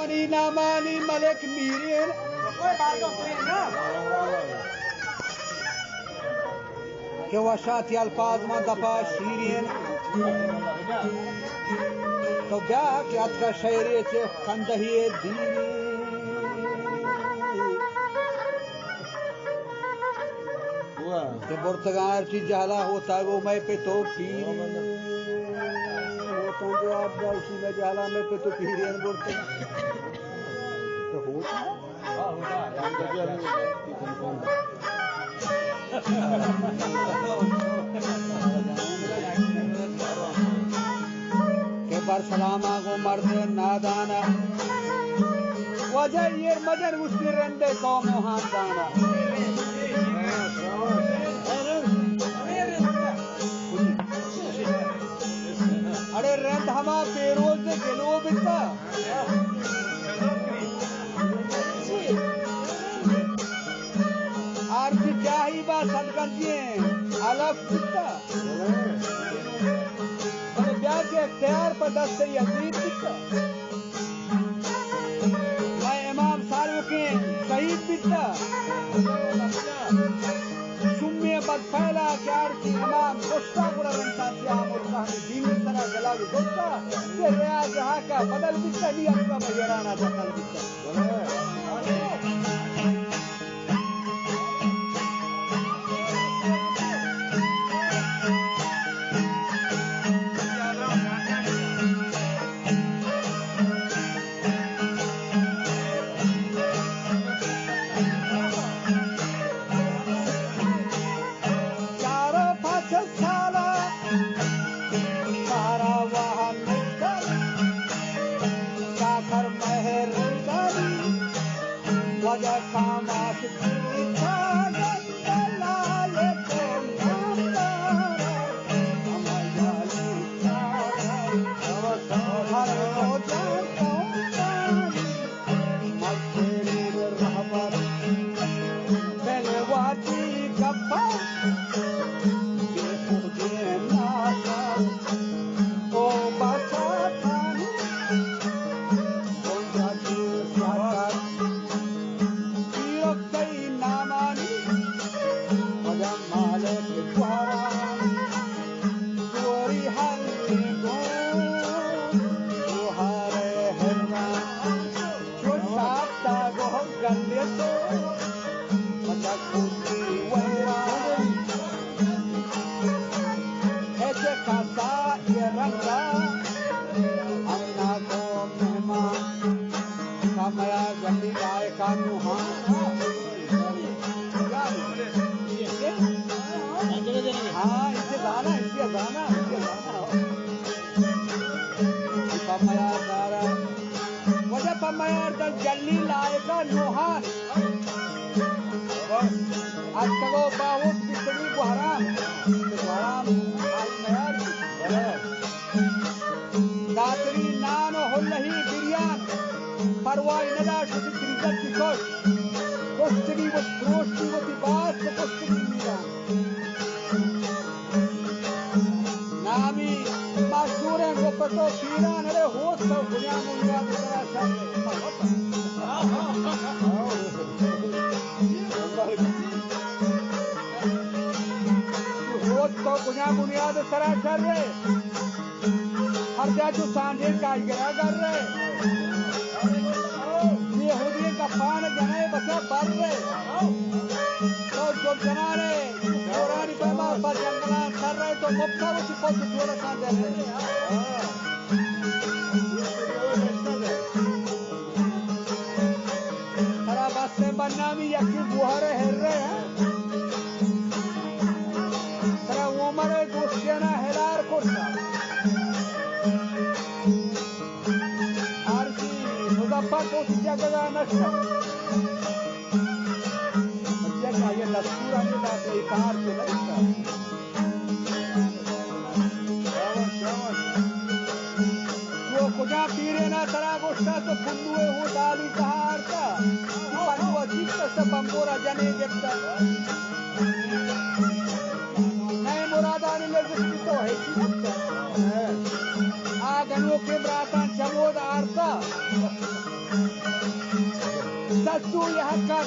Money नामानी Malik मीरियन के वशाती अल्फाज में दफा शीरियन तो क्या क्या का शहरे से कंदहिए दीनी के बुर्तगार की जाला होता है वो मैं पे तो पीर होता जो आप उसी में जाला में पे तो पीरियन बुर्तगार तो होता के पर सलामा को मर्द नादाना वजह ये मजर उसके रंदे कौम हानदाना अरे रंद हमा पेरोज दे गिलो बिता आरती क्या ही बात सदकंजी अलग बिता अरे ब्याह के इख्तियार पर दस्ते यजीद बिता मैं इमाम सारू के शहीद बिता सुम्मे बद फैला क्यार की इमाम गुस्सा बुरा रंता श्याम और कहानी दीन तरह गला भी गुस्सा ये रियाज जहाँ का बदल बिता नहीं आपका मजराना बदल बिता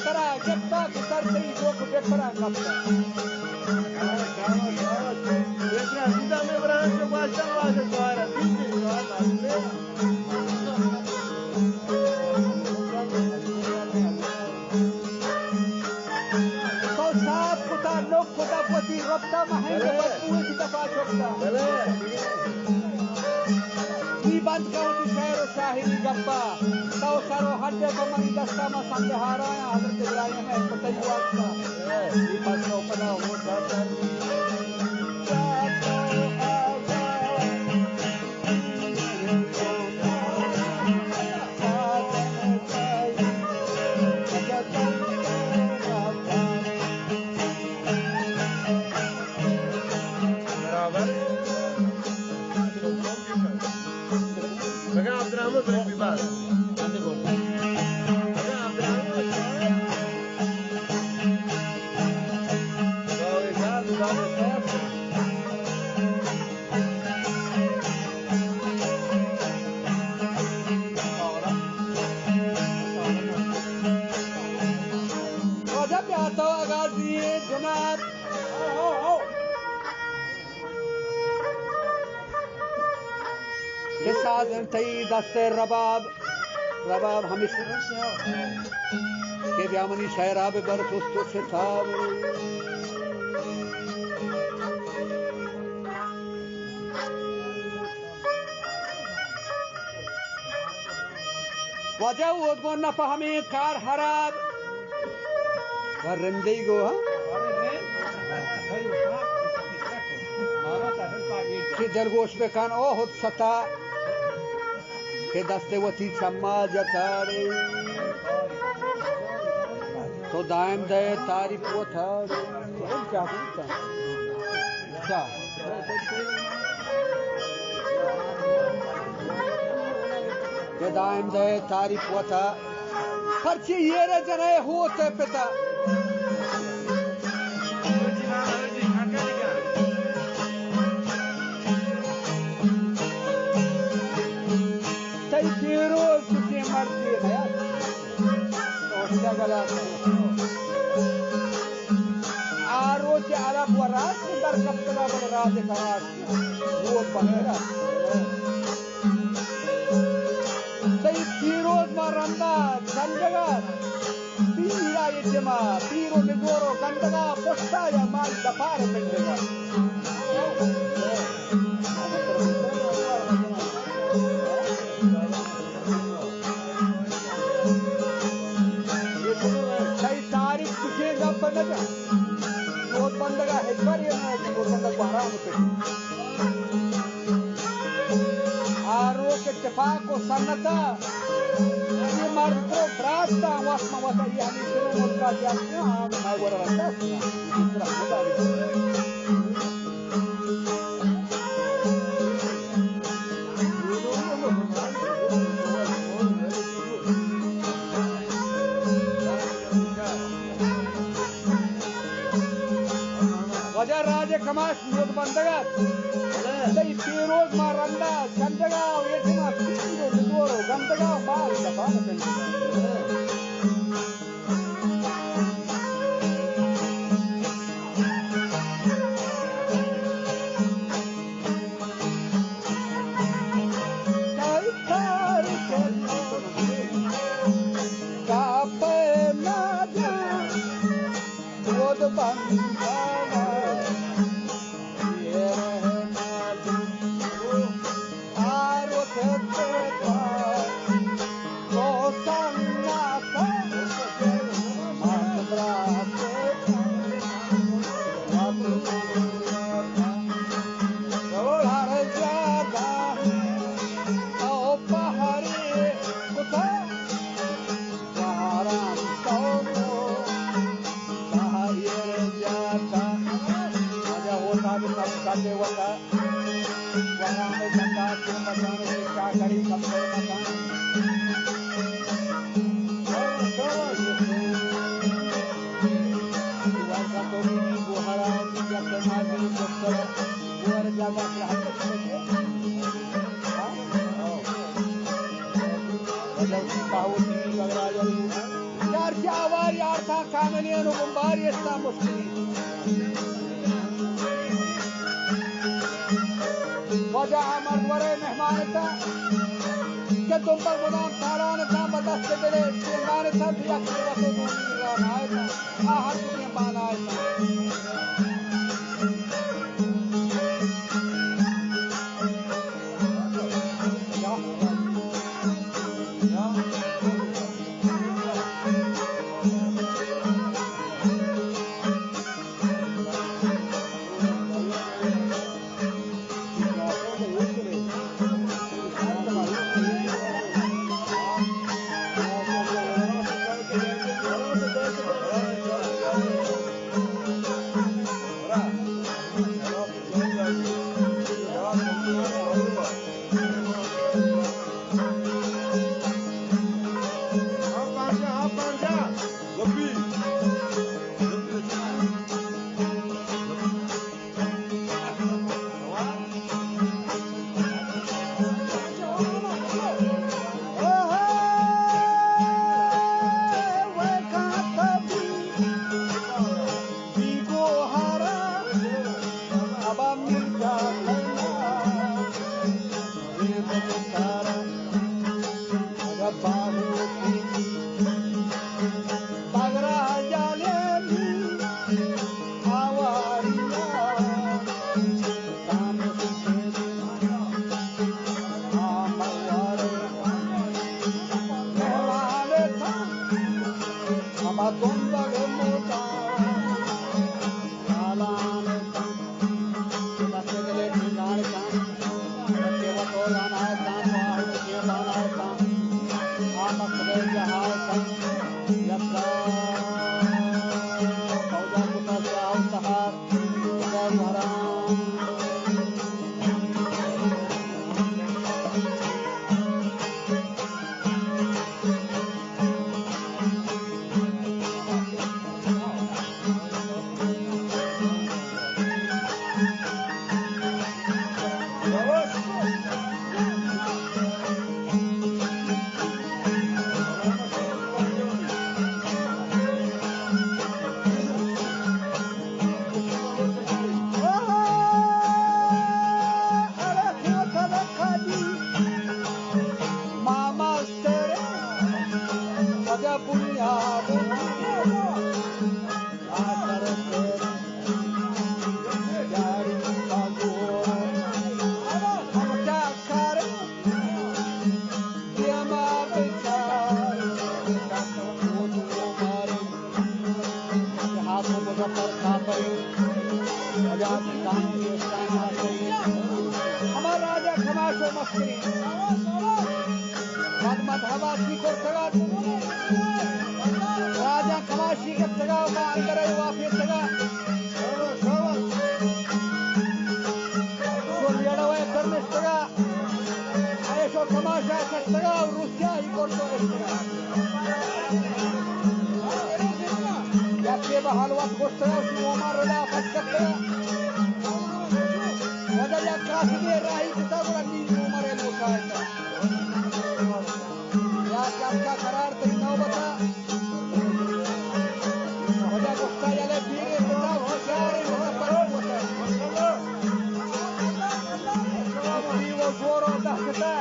करा जप्पा कुतर से जो को बेपरा कपड़ा देखना सीधा में बराबर से बादशाह वाले द्वारा दीजिए तो साफ कुता लोग कुता पति रफ्ता महंगे बदबू की दफा चुकता बंद काउंटी शहर और शाहिरी गप्पा तो सरो हड्डे बमनी दस्ता में संदेहारा है हजरत इब्राहिम है पता ही हुआ था ये बस तो पता हो जाता दस्ते रबाब हमेशा के ब्यामनी शहराब बरसुस्त से था वजह वो न फहमी कार हराब रंदे गो दरगोश पे कान ओ खुद सता के दस्ते वती सम्मा जतारे तो दायम दे तारीफ वो था क्या के दायम दे तारीफ वो था पर्ची ये रे जने होते पिता आरो के आला वरास बर कपड़ा बल राज करास वो बनेरा सही पीरोज मारंदा गंदगा पीरा ये जमा पीरो में गोरो गंदगा पोस्ता या माल दफार मिलेगा बंदगा है बारी ना वो बंदा बाहर होते आरो के इत्तेफाक को सन्नता ये मर्द को रास्ता वास्मा वाता यानी शुरू मुल्का जाते हैं हम मैं बोल रहा था दूसरा बता कमाश मोद बंदगा सही पीरोज मारंदा गंदगा ये जमा पीरो दोरो गंदगा बाल दफा Esa kameliano kumbari esta muskili. Wajah mardware mehman ta. Ke tum par gudam tharan ta badas ke dele singan ta diya ke wato duni rana hai ta. Ahar dunia bana hai ta. Raja Kamashi ke taga ma andar ay wafi taga. Solyada way karne taga. Aysho tamasha ke taga Rusya hi korto taga. Yakke bahalwat gostaga usi Omar Rada fakat taga. Wada ya kasbi rahi kita burani Omar el Musaita. आपका करार तरी नौ बता वजह गुस्सा Yale पीरे बता होशियार वहां पर होता है वो जोरो दहता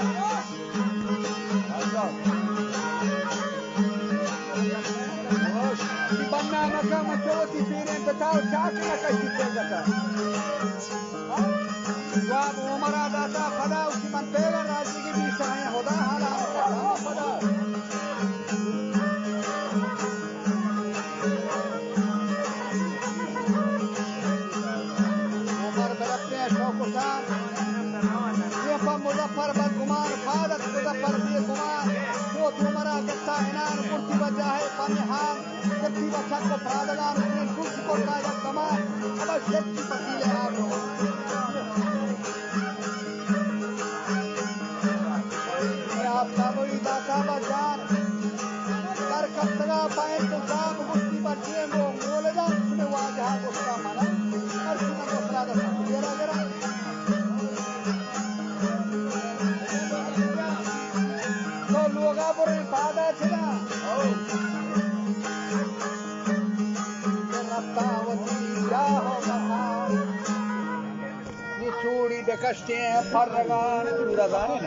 कि बनना मका मचोती पीरे बताओ चाक ना कैसी चलता जवाब उमरा दाता फला उसी मन पेगा राजी की भी सहाय होदा हाला फला मुजफ्फर बदगुमान फादत मुजफ्फर बेगुमान वो तुम्हारा गत्ता इनान कुर्सी बजा है पनिहान जबकि बच्चा को प्रादगान उसने कुर्सी को काया कमान अब शक्ति पतीले आप कोई दाता बजान कर कत्तगा पाए तो जाम कुर्सी बच्चे वो बोले जा उसने वाजहा उसका मना और सुना को प्रादगान जरा जरा लोगा पर पादा छना bekastehen Farragan, Uradan.